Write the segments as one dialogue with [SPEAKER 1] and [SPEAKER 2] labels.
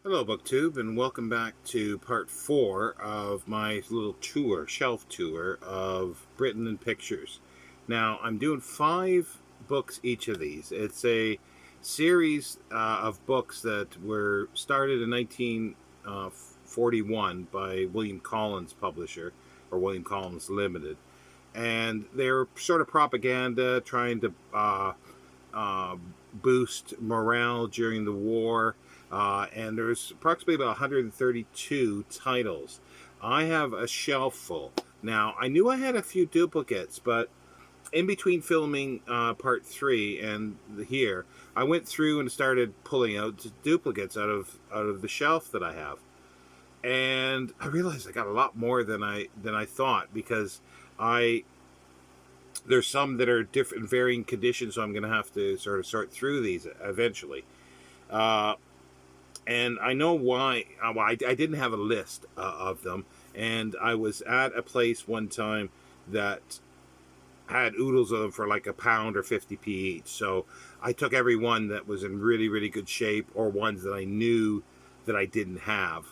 [SPEAKER 1] Hello, BookTube, and welcome back to part 4 of my little tour, shelf tour of Britain and Pictures. Now, I'm doing 5 books each of these. It's a series of books that were started in 1941 by William Collins Publisher, or William Collins Limited. And they're sort of propaganda, trying to uh, boost morale during the war. And there's approximately about 132 titles. I have a shelf full. Now, I knew I had a few duplicates, but in between filming part 3 and here, I went through and started pulling out duplicates out of the shelf that I have. And I realized I got a lot more than I thought, because I there's some that are different, varying conditions, so I'm going to have to sort of sort through these eventually. Uh, and I know why. Well, I didn't have a list of them, and I was at a place one time that had oodles of them for like £1 or 50p each. So I took every one that was in really, really good shape, or ones that I knew that I didn't have.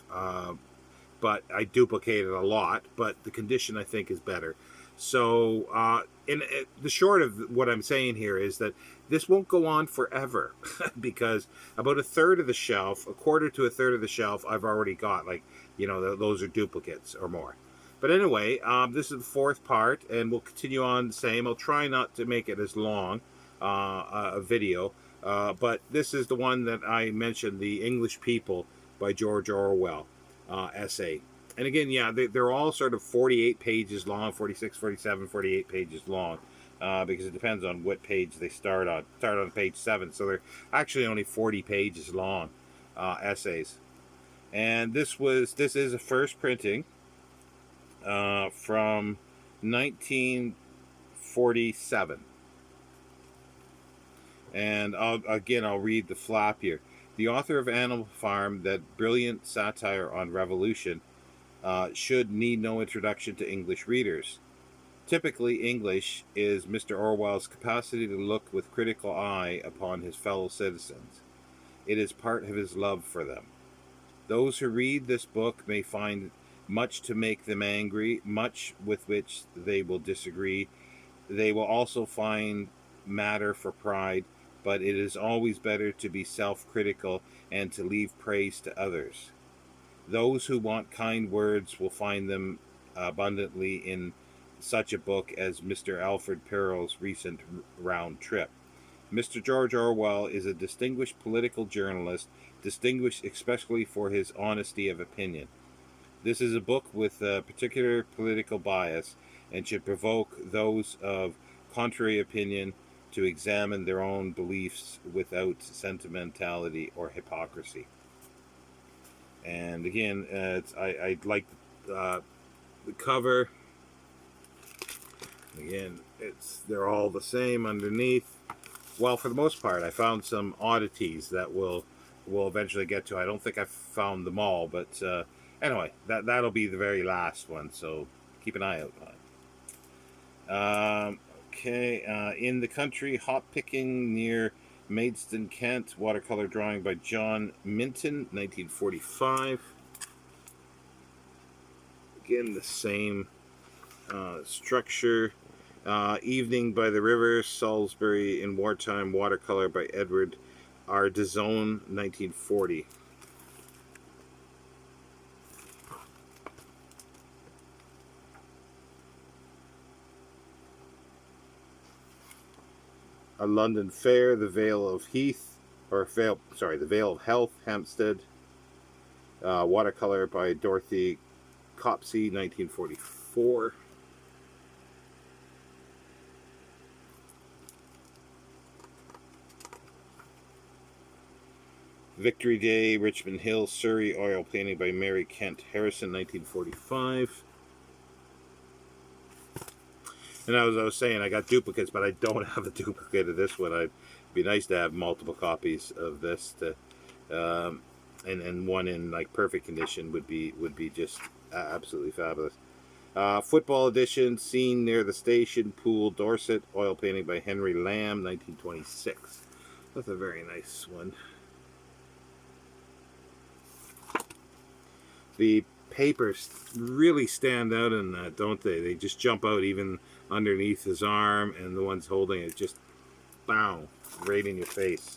[SPEAKER 1] But I duplicated a lot, but the condition I think is better. So, in the short of what I'm saying here is that this won't go on forever because about a third of the shelf, a quarter to a third of the shelf, I've already got. Like, those are duplicates or more. But anyway, this is the 4th part, and we'll continue on the same. I'll try not to make it as long a video, but this is the one that I mentioned, The English People by George Orwell essay. And again, yeah, they're all sort of 48 pages long, 46, 47, 48 pages long, because it depends on what page they start on. Start on page 7, so they're actually only 40 pages long essays. And this is a first printing from 1947. And I'll read the flap here. The author of Animal Farm, that brilliant satire on revolution, should need no introduction to English readers. Typically English is Mr. Orwell's capacity to look with critical eye upon his fellow citizens. It is part of his love for them. Those who read this book may find much to make them angry, much with which they will disagree. They will also find matter for pride, but it is always better to be self-critical and to leave praise to others. Those who want kind words will find them abundantly in such a book as Mr. Alfred Perrow's recent round trip. Mr. George Orwell is a distinguished political journalist, distinguished especially for his honesty of opinion. This is a book with a particular political bias and should provoke those of contrary opinion to examine their own beliefs without sentimentality or hypocrisy. And again, I like the cover. Again, they're all the same underneath. Well, for the most part, I found some oddities that we'll eventually get to. I don't think I've found them all, but anyway, that'll be the very last one. So keep an eye out on it. Okay, in the country, hop picking near Maidstone, Kent. Watercolor drawing by John Minton, 1945. Again, the same structure. Evening by the River, Salisbury in Wartime. Watercolor by Edward R. DeZone, 1940. A London Fair, the Vale of Heath, the Vale of Health, Hampstead. Watercolor by Dorothy Copsey, 1944. Victory Day, Richmond Hill, Surrey, oil painting by Mary Kent Harrison, 1945. And as I was saying, I got duplicates, but I don't have a duplicate of this one. It'd be nice to have multiple copies of this, and one in like perfect condition would be just absolutely fabulous. Football edition, Scene Near the Station, Pool, Dorset, oil painting by Henry Lamb, 1926. That's a very nice one. The papers really stand out in that, don't they? They just jump out even underneath his arm, and the ones holding it just, bow, right in your face.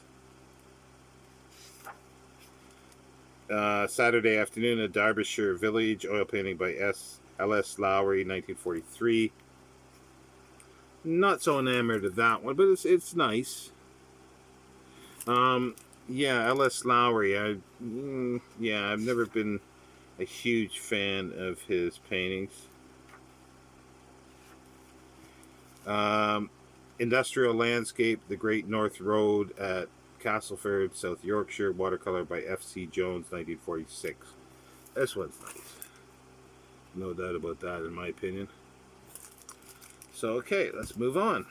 [SPEAKER 1] Saturday Afternoon at Derbyshire Village, oil painting by L.S. Lowry, 1943. Not so enamored of that one, but it's nice. Yeah, L.S. Lowry. I've never been a huge fan of his paintings. Industrial Landscape, The Great North Road at Castleford, South Yorkshire, watercolor by F.C. Jones, 1946. This one's nice. No doubt about that, in my opinion. So, okay, let's move on.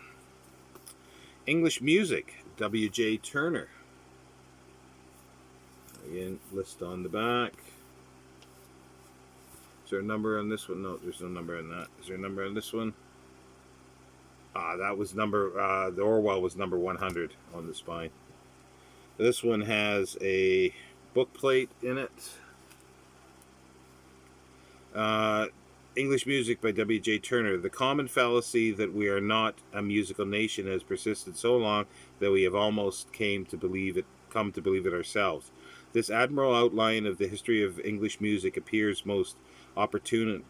[SPEAKER 1] English Music, W.J. Turner. Again, list on the back. Is there a number on this one? No, there's no number on that. Is there a number on this one? That was number, the Orwell was number 100 on the spine. This one has a book plate in it. English Music by W.J. Turner. The common fallacy that we are not a musical nation has persisted so long that we have almost come to believe it ourselves. This admirable outline of the history of English music appears most opportunely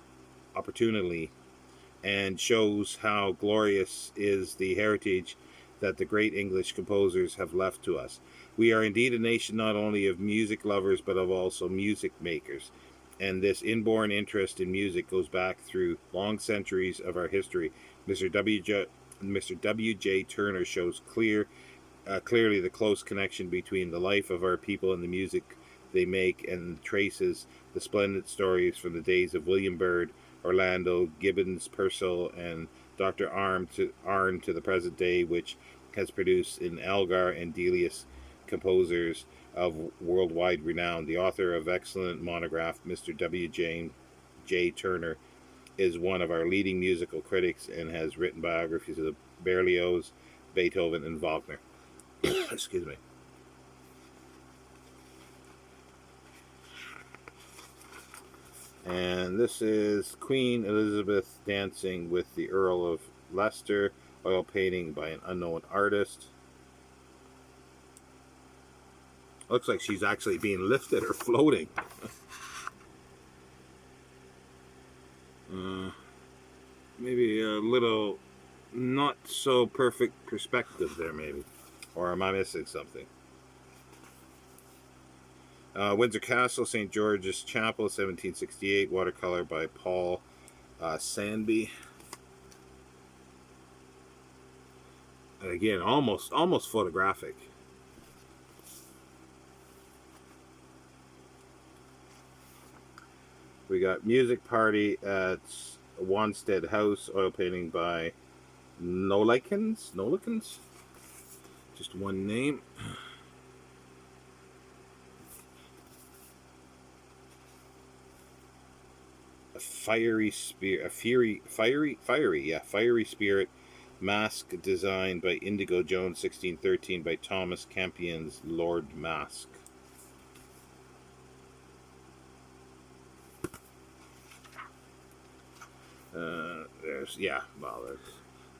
[SPEAKER 1] and shows how glorious is the heritage that the great English composers have left to us. We are indeed a nation not only of music lovers but of also music makers, and this inborn interest in music goes back through long centuries of our history. Mr. W.J. Turner shows clearly the close connection between the life of our people and the music they make, and traces the splendid stories from the days of William Byrd, Orlando, Gibbons, Purcell, and Dr. Arne to the present day, which has produced in Elgar and Delius composers of worldwide renown. The author of excellent monograph, Mr. W.J. Turner, is one of our leading musical critics and has written biographies of Berlioz, Beethoven, and Wagner. Excuse me. And this is Queen Elizabeth dancing with the Earl of Leicester, oil painting by an unknown artist. Looks like she's actually being lifted or floating. Maybe a little not so perfect perspective there, maybe. Or am I missing something? Windsor Castle, St. George's Chapel, 1768, watercolor by Paul Sandby. And again, almost photographic. We got Music Party at Wanstead House, oil painting by Nolikins? Just one name. Fiery Spirit mask designed by Indigo Jones, 1613, by Thomas Campion's Lord Mask. There's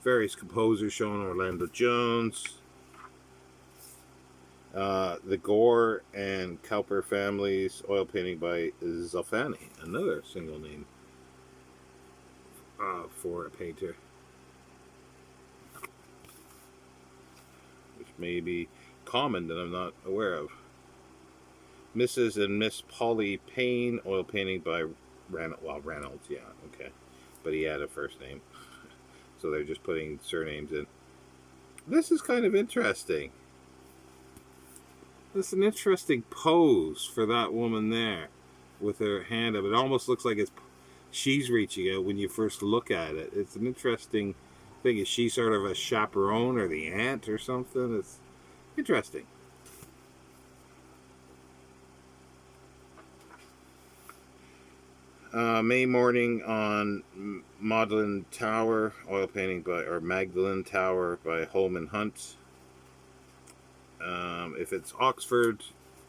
[SPEAKER 1] various composers shown. Orlando Jones, the Gore and Cowper families, oil painting by Zolfani, another single name for a painter, which may be common that I'm not aware of. Mrs. and Miss Polly Payne, oil painting by Reynolds, yeah, okay. But he had a first name, so they're just putting surnames in. This is kind of interesting. This is an interesting pose for that woman there with her hand up. It almost looks like she's reaching out when you first look at it. It's an interesting thing. Is she sort of a chaperone or the aunt or something? It's interesting. May Morning on Magdalen Tower, oil painting Magdalen Tower by Holman Hunt. If it's Oxford,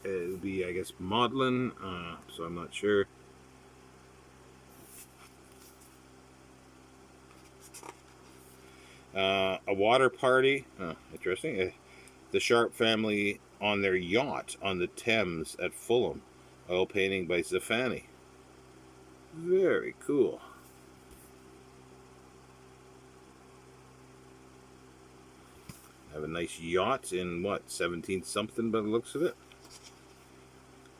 [SPEAKER 1] it would be, I guess, Magdalen, so I'm not sure. A water party. Interesting. The Sharp family on their yacht on the Thames at Fulham. Oil painting by Zafani. Very cool. Have a nice yacht in what, 17th something by the looks of it.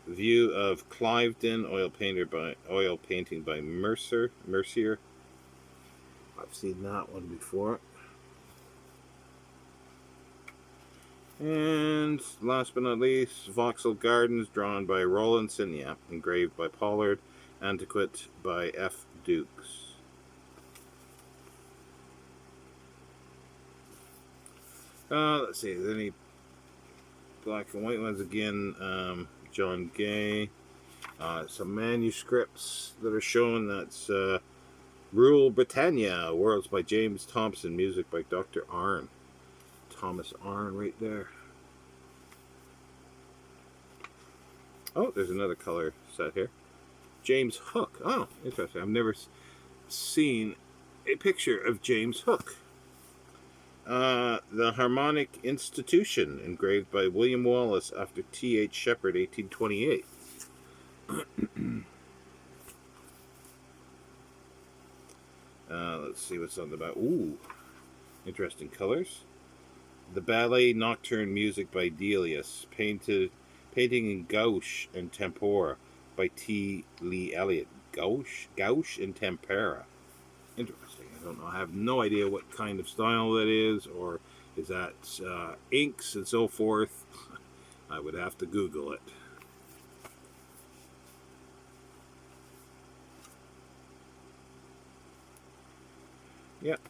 [SPEAKER 1] View of Cliveden, oil painting by Mercier. I've seen that one before. And last but not least, Vauxhall Gardens, drawn by Roland Signac, engraved by Pollard, antiquette by F. Dukes. Let's see, any black and white ones again. John Gay. Some manuscripts that are shown. That's Rule Britannia, Worlds by James Thompson, music by Dr. Arne. Thomas Arne right there. Oh, there's another color set here. James Hook. Oh, interesting. I've never seen a picture of James Hook. The Harmonic Institution, engraved by William Wallace after T.H. Shepard, 1828. Let's see what's on the back. Ooh, interesting colors. The Ballet Nocturne, music by Delius, painting in gouache and tempera by T. Lee Elliott. Gouache and tempera. Interesting. I don't know. I have no idea what kind of style that is, or is that inks and so forth. I would have to Google it. Yep.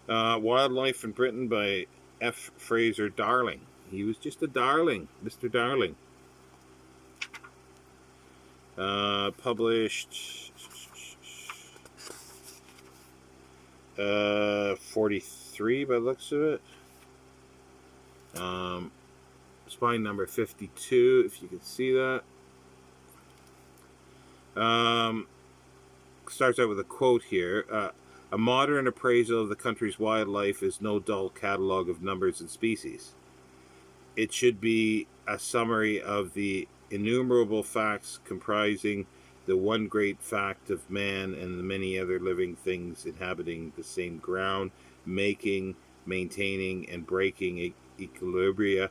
[SPEAKER 1] Wildlife in Britain by F. Fraser Darling. He was just a darling, Mr. Darling. Published 43 by the looks of it. Spine number 52, if you can see that. Starts out with a quote here. A modern appraisal of the country's wildlife is no dull catalogue of numbers and species. It should be a summary of the innumerable facts comprising the one great fact of man and the many other living things inhabiting the same ground, making, maintaining, and breaking equilibria,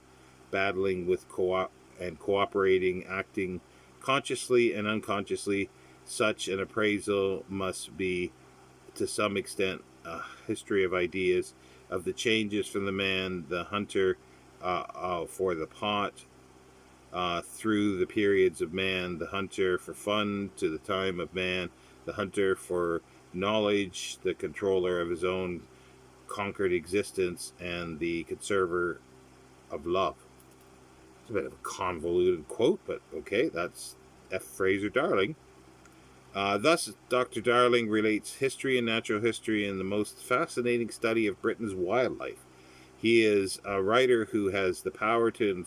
[SPEAKER 1] battling with cooperating, acting consciously and unconsciously. Such an appraisal must be, to some extent, a history of ideas, of the changes from the man, the hunter, for the pot, through the periods of man, the hunter for fun, to the time of man, the hunter for knowledge, the controller of his own conquered existence, and the conserver of love. It's a bit of a convoluted quote, but okay, that's F. Fraser Darling. Thus, Dr. Darling relates history and natural history in the most fascinating study of Britain's wildlife. He is a writer who has the power to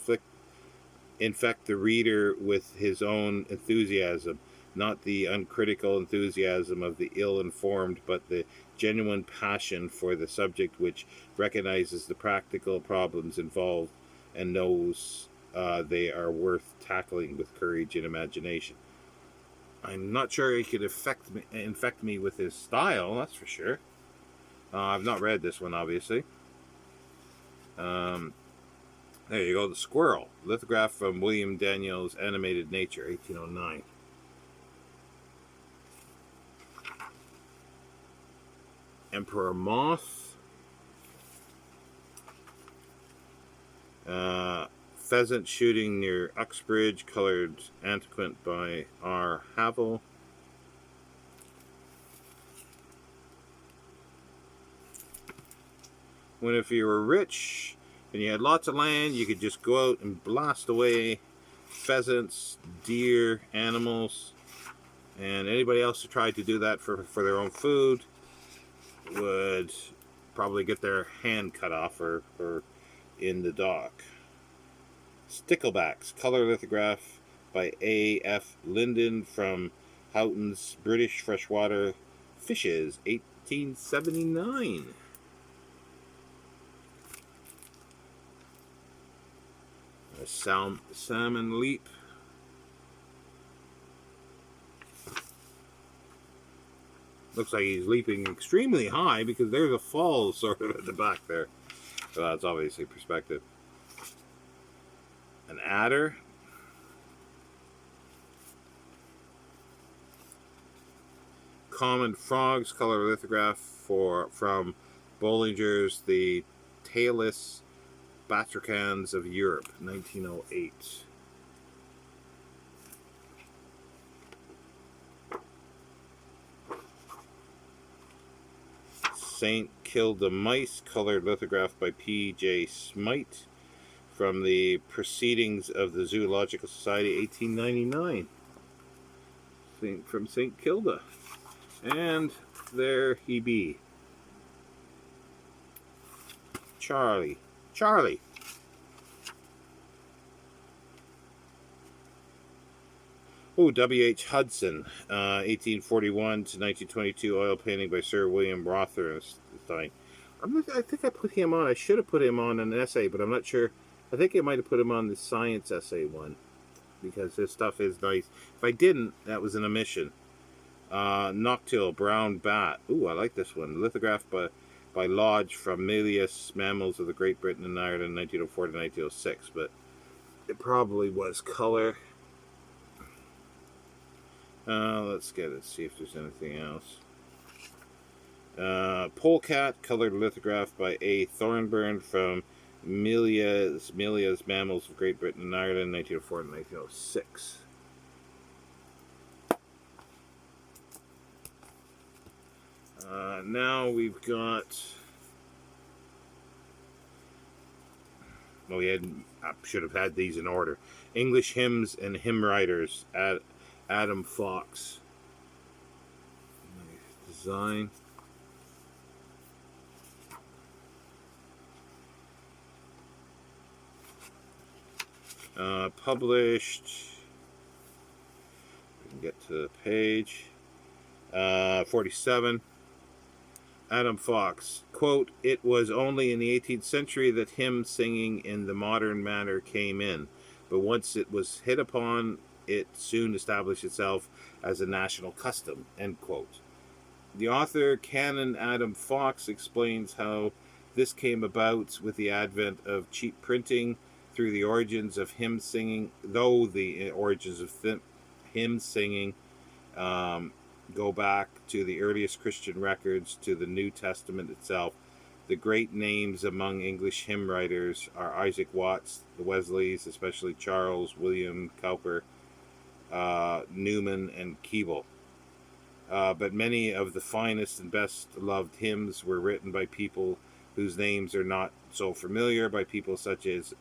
[SPEAKER 1] infect the reader with his own enthusiasm, not the uncritical enthusiasm of the ill-informed, but the genuine passion for the subject which recognizes the practical problems involved and knows they are worth tackling with courage and imagination. I'm not sure he could infect me with his style, that's for sure. I've not read this one, obviously. There you go, The Squirrel. Lithograph from William Daniels' Animated Nature, 1809. Emperor Moth. Pheasant shooting near Uxbridge, colored antiquette by R. Havel. When if you were rich and you had lots of land, you could just go out and blast away pheasants, deer, animals, and anybody else who tried to do that for their own food would probably get their hand cut off or in the dock. Sticklebacks, color lithograph by A. F. Linden from Houghton's British Freshwater Fishes, 1879. A salmon leap. Looks like he's leaping extremely high because there's a fall sort of at the back there. So that's obviously perspective. An adder. Common frogs color lithograph from Bollinger's The Tailless Batrachans of Europe, 1908. St. Kilda Mice colored lithograph by P.J. Smythe from the Proceedings of the Zoological Society, 1899. From St. Kilda. And there he be. Charlie. Oh, W.H. Hudson, 1841 to 1922, oil painting by Sir William Rothenstein. I think I put him on. I should have put him on an essay, but I'm not sure. I think I might have put him on the science essay one, because his stuff is nice. If I didn't, that was an omission. Noctile, brown bat. Ooh, I like this one. Lithograph by Lodge from Malleus Mammals of the Great Britain and Ireland, 1904 to 1906, but it probably was color. Let's see if there's anything else. Polecat, colored lithograph by A. Thornburn from Malleus Mammals of Great Britain and Ireland, 1904 to 1906. Now we've got. I should have had these in order. English hymns and hymn writers. Adam Fox. Design. Published. We can get to the page. 47. Adam Fox, quote, "It was only in the 18th century that hymn singing in the modern manner came in, but once it was hit upon, it soon established itself as a national custom," end quote. The author, Canon Adam Fox, explains how this came about with the advent of cheap printing through the origins of hymn singing, though the origins of hymn singing go back to the earliest Christian records, to the New Testament itself. The great names among English hymn writers are Isaac Watts, the Wesleys, especially Charles, William Cowper, Newman, and Keble. But many of the finest and best loved hymns were written by people whose names are not so familiar, by people such as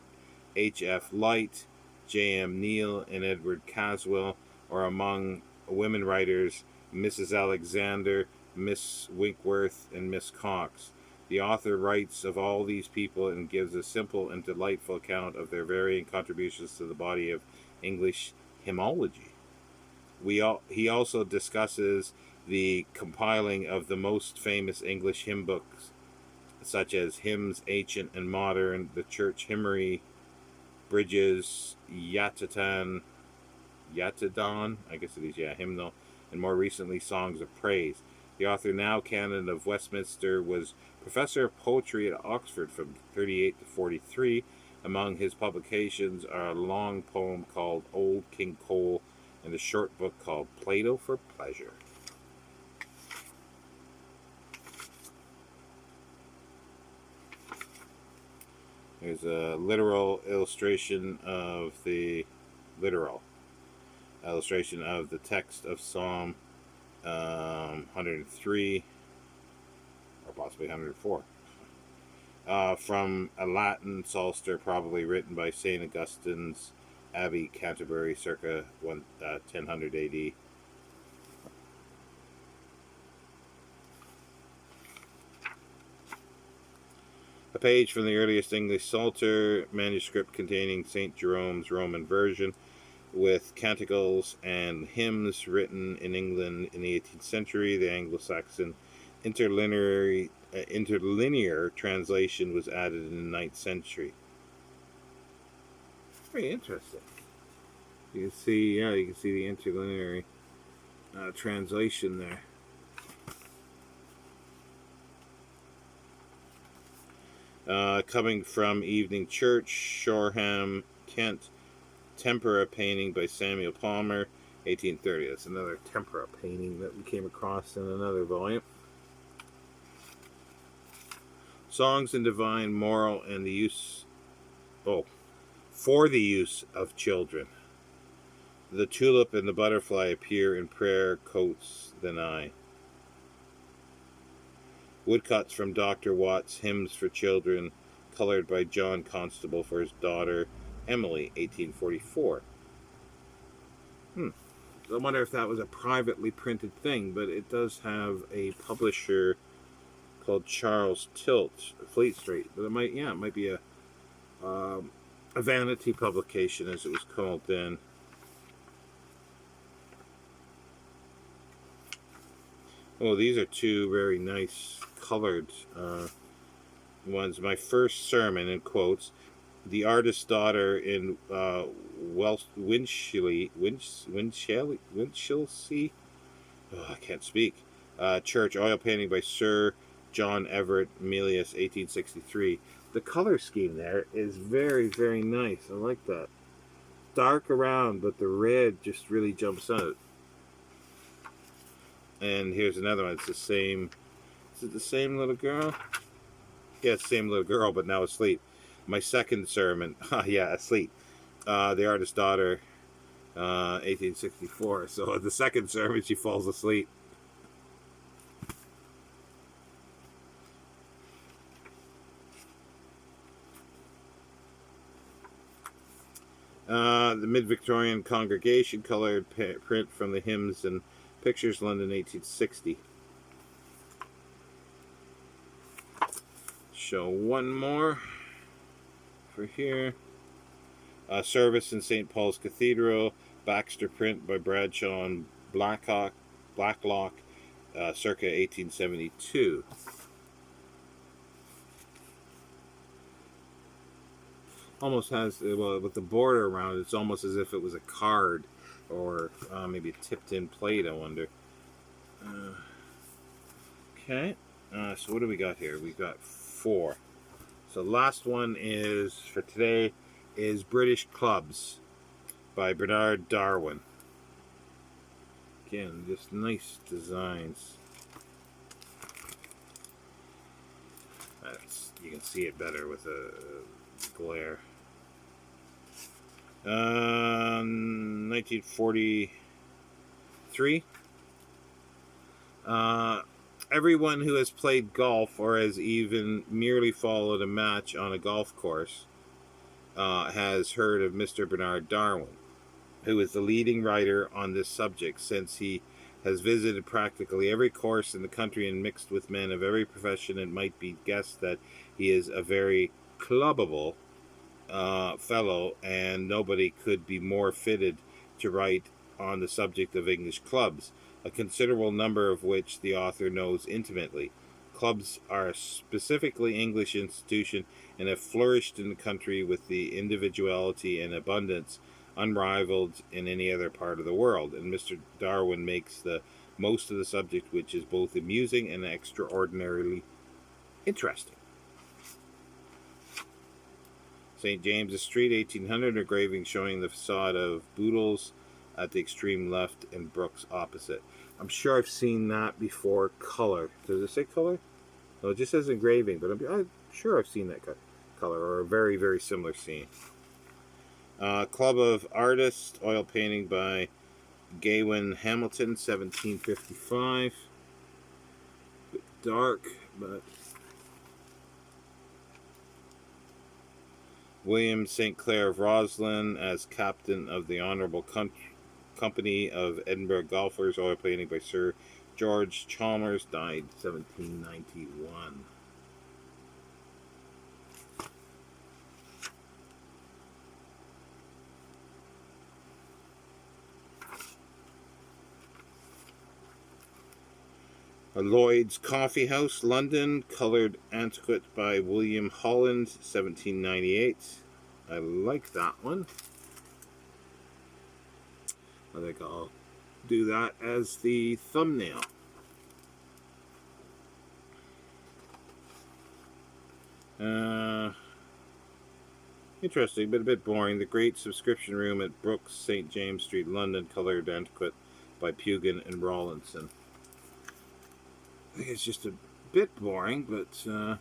[SPEAKER 1] H.F. Light, J.M. Neal, and Edward Caswell, or among women writers, Mrs. Alexander, Miss Winkworth, and Miss Cox. The author writes of all these people and gives a simple and delightful account of their varying contributions to the body of English hymnology. He also discusses the compiling of the most famous English hymn books, such as Hymns Ancient and Modern, the Church Hymnary, Bridges, Yatadon, I guess it is, hymnal, and more recently Songs of Praise. The author, now Canon of Westminster, was professor of poetry at Oxford from 38 to 43. Among his publications are a long poem called Old King Cole and a short book called Plato for Pleasure. There's a literal illustration of the text of Psalm 103, or possibly 104, from a Latin psalter probably written by St. Augustine's Abbey, Canterbury, circa 1000 AD. A page from the earliest English Psalter manuscript containing St. Jerome's Roman version. with canticles and hymns written in England in the 18th century. The Anglo-Saxon interlinear translation was added in the 9th century. Very interesting. You can see, you can see the interlinear translation there. Coming from Evening Church, Shoreham, Kent, Tempera painting by Samuel Palmer, 1830. That's another tempera painting that we came across in another volume. Songs in Divine Moral and the Use... for the use of children. The tulip and the butterfly appear in prayer coats than I. Woodcuts from Dr. Watts' Hymns for Children, colored by John Constable for his daughter Emily, 1844. I wonder if that was a privately printed thing, but it does have a publisher called Charles Tilt, Fleet Street. But it might be a vanity publication, as it was called then. Oh, these are two very nice colored ones. My first sermon, in quotes, the artist's daughter in Winchelsea. I can't speak. Church, oil painting by Sir John Everett Melius, 1863. The color scheme there is very, very nice. I like that. Dark around, but the red just really jumps out. And here's another one. It's the same. Is it the same little girl? Yeah, it's the same little girl, but now asleep. My second sermon. Asleep. The artist's daughter, 1864. So the second sermon, she falls asleep. The Mid-Victorian Congregation colored print from the Hymns and Pictures, London, 1860. Show one more for here. Service in St. Paul's Cathedral, Baxter print by Bradshaw and Blacklock, circa 1872. Almost has, with the border around it, it's almost as if it was a card or maybe a tipped-in plate, I wonder. Okay, so what do we got here? We've got 4. So the last one is, for today, is British Clubs by Bernard Darwin. Again, just nice designs. You can see it better with a glare. 1943. Everyone who has played golf or has even merely followed a match on a golf course has heard of Mr. Bernard Darwin, who is the leading writer on this subject, since he has visited practically every course in the country and mixed with men of every profession. It might be guessed that he is a very clubbable fellow, and nobody could be more fitted to write on the subject of English clubs, a considerable number of which the author knows intimately. Clubs are a specifically English institution and have flourished in the country with the individuality and abundance unrivaled in any other part of the world, and Mr. Darwin makes the most of the subject, which is both amusing and extraordinarily interesting. St. James's Street, 1800, engraving showing the facade of Boodle's at the extreme left and Brooks opposite. I'm sure I've seen that before. Color. Does it say color? No, it just says engraving, but I'm sure I've seen that color, or a very, very similar scene. Club of Artists, oil painting by Gawain Hamilton, 1755. A bit dark, but... William St. Clair of Roslin as captain of the Honourable Company of Edinburgh Golfers, oil painting by Sir George Chalmers, died 1791. A Lloyd's Coffee House, London, colored antiquette by William Holland, 1798. I like that one. I think I'll do that as the thumbnail. Interesting, but a bit boring. The Great Subscription Room at Brooks, St. James Street, London, colored antiquette by Pugin and Rawlinson. I think it's just a bit boring, but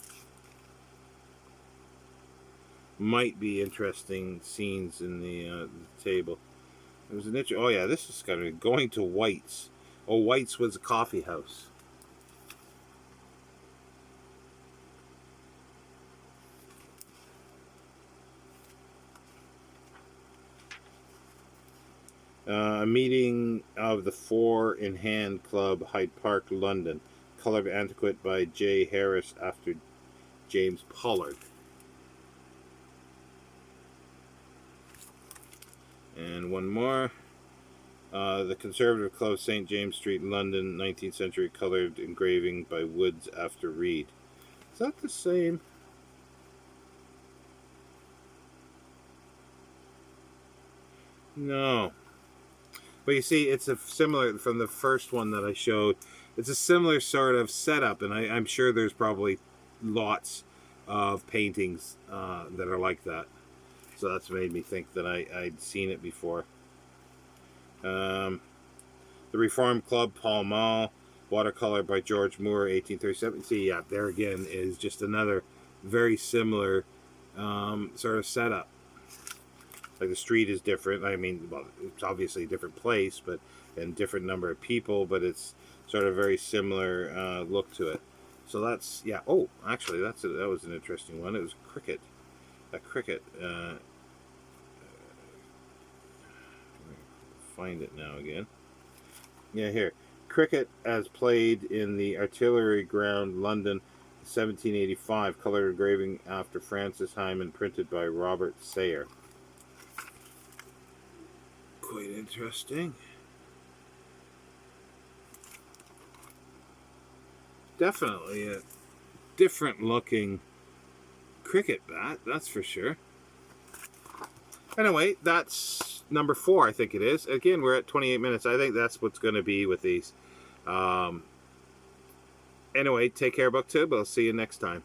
[SPEAKER 1] might be interesting scenes in the table. It was an oh yeah, this is kind of going to White's. Oh, White's was a coffee house. A meeting of the Four in Hand Club, Hyde Park, London. Colored antiquette by J. Harris after James Pollard. And one more. The Conservative Club, St. James Street, London, 19th century colored engraving by Woods after Reed. Is that the same? No. But you see, it's a similar, from the first one that I showed, it's a similar sort of setup, and I'm sure there's probably lots of paintings that are like that. So that's made me think that I'd seen it before. The Reform Club, Pall Mall, watercolor by George Moore, 1837. See, yeah, there again is just another very similar sort of setup. Like the street is different. I mean, well, it's obviously a different place, but and different number of people, but it's sort of very similar look to it. So that's, yeah. Oh, actually, that was an interesting one. It was cricket. A cricket. Find it now again. Yeah, here. Cricket as played in the Artillery Ground, London, 1785. Color engraving after Francis Hyman, printed by Robert Sayer. Quite interesting. Definitely a different looking cricket bat, that's for sure. Anyway, that's number 4, I think it is. Again, we're at 28 minutes. I think that's what's going to be with these. Anyway, take care, BookTube. I'll see you next time.